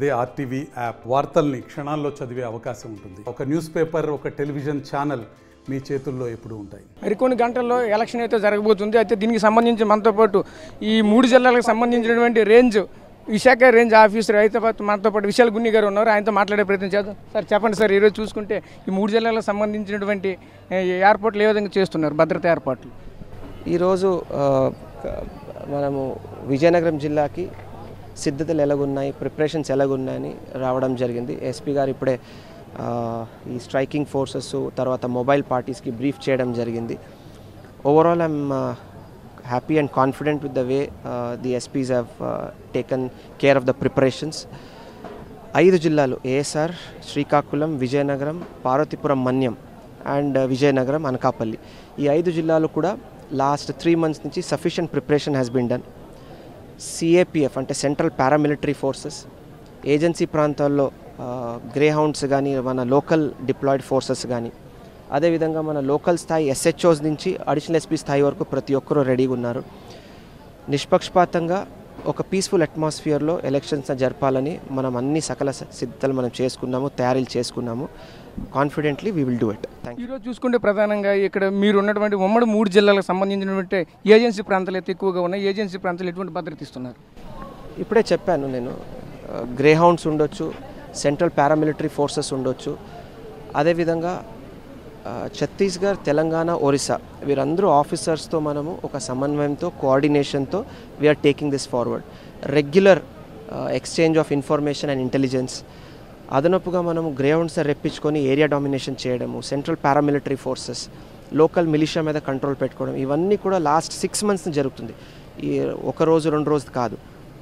అదే RTV app వార్తల్ని క్షణాల్లో చదివే అవకాశం ఉంటుంది. ఒక న్యూస్ పేపర్, ఒక టెలివిజన్ ఛానల్ మీ చేతుల్లో ఎప్పుడూ ఉంటాయి. మరికొన్ని గంటల్లో ఎలక్షన్ అయితే జరగబోతుంది. అయితే దీనికి సంబంధించి మనతో పాటు ఈ 3 జిల్లాలకు సంబంధించినటువంటి విశాఖ రేంజ్ ఆఫీసర్ అయితే మనతో పాటు విశాల్ గున్ని గారు ఉన్నారు. ఆయనతో మాట్లాడే ప్రయత్నం చేద్దాం. సార్ చెప్పండి సార్, ఈరోజు చూసుకుంటే ఈ 3 జిల్లాలకు సంబంధించినటువంటి ఏర్పాట్లు ఏ విధంగా చేస్తున్నారు, భద్రతా ఏర్పాట్లు? ఈరోజు మనము విజయనగరం జిల్లాకి సిద్ధతలు ఎలాగున్నాయి, ప్రిపరేషన్స్ ఎలాగున్నాయని రావడం జరిగింది. ఎస్పీ గారు ఇప్పుడే ఈ స్ట్రైకింగ్ ఫోర్సెస్ తర్వాత మొబైల్ పార్టీస్కి బ్రీఫ్ చేయడం జరిగింది. Overall I'm happy and confident with the way the SPs have taken care of the preparations. 5 జిల్లాలు ASR, శ్రీకాకుళం, విజయనగరం, పార్వతీపురం మన్యం అండ్ విజయనగరం, అనకాపల్లి, ఈ 5 జిల్లాలు కూడా లాస్ట్ 3 months నుంచి sufficient preparation has been done. CAPF అంటే సెంట్రల్ పారామిలిటరీ ఫోర్సెస్, ఏజెన్సీ ప్రాంతాల్లో Greyhounds కానీ, మన local diploid forces కానీ, అదేవిధంగా మన లోకల్ స్థాయి SHOs నుంచి అడిషనల్ SP స్థాయి వరకు ప్రతి ఒక్కరూ రెడీగా ఉన్నారు. నిష్పక్షపాతంగా ఒక పీస్ఫుల్ అట్మాస్ఫియర్లో ఎలక్షన్స్ జరపాలని మనం అన్ని సకల సిద్ధతలు మనం చేసుకున్నాము, తయారీలు చేసుకున్నాము. Confidently we will do it. ఈరోజు చూసుకుంటే ప్రధానంగా ఇక్కడ మీరు ఉన్నటువంటి ఉమ్మడి 3 జిల్లాలకు సంబంధించినటువంటి ఏజెన్సీ ప్రాంతాలు అయితే ఎక్కువగా ఉన్నాయి. ఏజెన్సీ ప్రాంతాలు ఎటువంటి భద్రత ఇస్తున్నారు? ఇప్పుడే చెప్పాను నేను, గ్రే హౌండ్స్ ఉండొచ్చు, సెంట్రల్ పారామిలిటరీ ఫోర్సెస్ ఉండొచ్చు, అదేవిధంగా ఛత్తీస్గఢ్, తెలంగాణ, ఒరిస్సా వీరందరూ ఆఫీసర్స్తో మనము ఒక సమన్వయంతో, కోఆర్డినేషన్తో we're taking this forward. Regular exchange of information and intelligence, అదనపుగా మనము గ్రేహౌండ్స్ రెప్పించుకొని ఏరియా డామినేషన్ చేయడము, central paramilitary forces, local militia మీద కంట్రోల్ పెట్టుకోవడం, ఇవన్నీ కూడా లాస్ట్ 6 months జరుగుతుంది. ఈ ఒక రోజు 2 రోజు కాదు.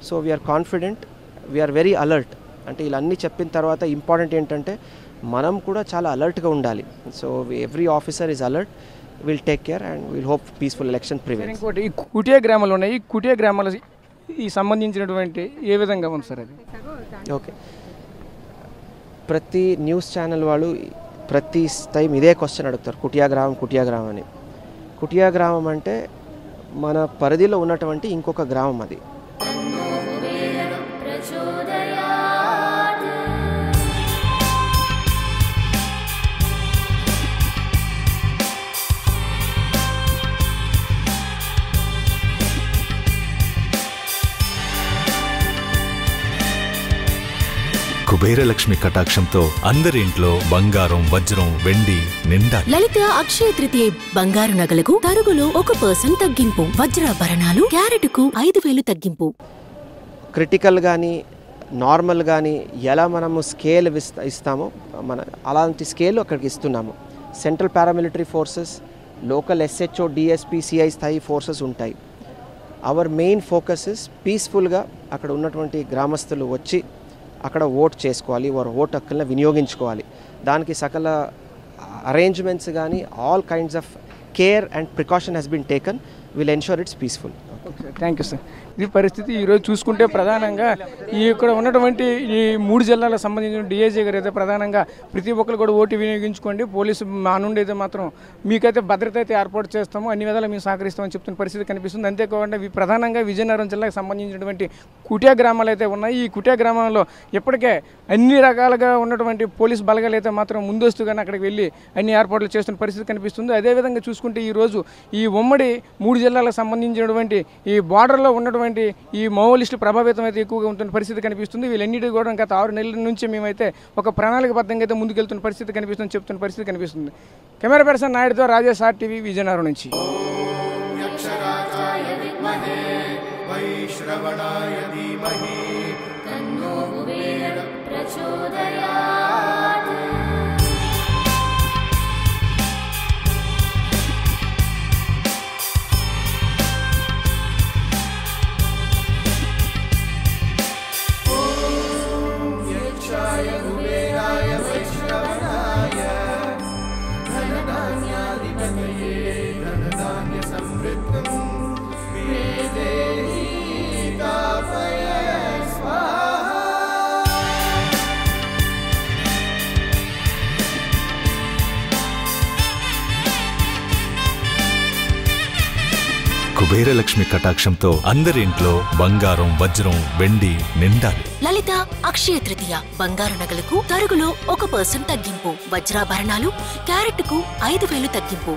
So we are confident, we are very alert. అంటే ఇలా అన్నీ చెప్పిన తర్వాత ఇంపార్టెంట్ ఏంటంటే మనం కూడా చాలా అలర్ట్గా ఉండాలి. So every officer is alert, will take care and will hope peaceful election prevails. ఇంకోటి, ఈ కుటియా గ్రామాలు ఉన్నాయి. ఈ కుటియా గ్రామాల ఈ సంబంధించినటువంటి ఏ విధంగా ఉంది సార్ అది? ఓకే, ప్రతి న్యూస్ ఛానల్ వాళ్ళు ప్రతి టైం ఇదే క్వశ్చన్ అడుగుతారు, కుటియా గ్రామం అని. కుటియా గ్రామం అంటే మన పరిధిలో ఉన్నటువంటి ఇంకొక గ్రామం అది. కుబేరలక్ష్మి కటాక్షంతో అందరి ఇంట్లో బంగారం, వజ్రం, వెండి నిండా. లలిత అక్షయ తృతీయ బంగారు నగలకు తరుగులో 1% తగ్గింపు, వజ్రాభరణాలు క్యారెట్కు 5,000 తగ్గింపు. క్రిటికల్ కానీ నార్మల్ కానీ ఎలా మనము స్కేల్ ఇస్తామో మన అలాంటి స్కేల్ అక్కడికి ఇస్తున్నాము. Central paramilitary forces, local SHO, DSP, CI స్థాయి ఫోర్సెస్ ఉంటాయి. అవర్ మెయిన్ ఫోకస్ ఇస్ పీస్ఫుల్గా అక్కడ ఉన్నటువంటి గ్రామస్తులు వచ్చి అక్కడ ఓట్ చేసుకోవాలి, వారు ఓట్ హక్కులను వినియోగించుకోవాలి. దానికి సకల అరేంజ్మెంట్స్ కానీ all kinds of care and precaution has been taken, will ensure it's peaceful. Thank you sir. ఇది పరిస్థితి. ఈరోజు చూసుకుంటే ప్రధానంగా ఇక్కడ ఉన్నటువంటి ఈ 3 జిల్లాలకు సంబంధించిన DIG గారు అయితే ప్రధానంగా ప్రతి ఒక్కరు కూడా ఓటు వినియోగించుకోండి, పోలీసు మా నుండి అయితే మాత్రం మీకైతే భద్రత అయితే ఏర్పాటు చేస్తాము, అన్ని విధాలు మేము సహకరిస్తామని చెప్తున్న పరిస్థితి కనిపిస్తుంది. అంతేకాకుండా ప్రధానంగా విజయనగరం జిల్లాకు సంబంధించినటువంటి కుటియా గ్రామాలు అయితే ఉన్నాయి. ఈ కుటియా గ్రామంలో ఇప్పటికే అన్ని రకాలుగా ఉన్నటువంటి పోలీసు బలగాలు అయితే మాత్రం ముందస్తుగానే అక్కడికి వెళ్ళి అన్ని ఏర్పాట్లు చేస్తున్న పరిస్థితి కనిపిస్తుంది. అదేవిధంగా చూసుకుంటే ఈరోజు ఈ ఉమ్మడి 3 జిల్లాలకు సంబంధించినటువంటి ఈ బార్డర్లో ఉన్నటువంటి ఈ మావోయిస్టు ప్రభావితం అయితే ఎక్కువగా ఉంటున్న పరిస్థితి కనిపిస్తుంది. వీళ్ళన్నిటి కూడా గత 6 నెలల నుంచి మేమైతే ఒక ప్రణాళికబద్ధంగా అయితే ముందుకెళ్తున్న పరిస్థితి కనిపిస్తుంది, చెప్తున్న పరిస్థితి కనిపిస్తుంది. కెమెరా పర్సన్ నాయుడుతో రాజేష్, RTV, విజయనగరం నుంచి. धनधान्याधिपतये धनधान्य కుబేరలక్ష్మి కటాక్షంతో అందరి ఇంట్లో బంగారం వజ్రం వెండి నిండాలి. లలిత అక్షయ తృతీయ బంగారు నగలకు తరుగులో 1% తగ్గింపు, వజ్రాభరణాలు క్యారెట్కు 5,000 తగ్గింపు.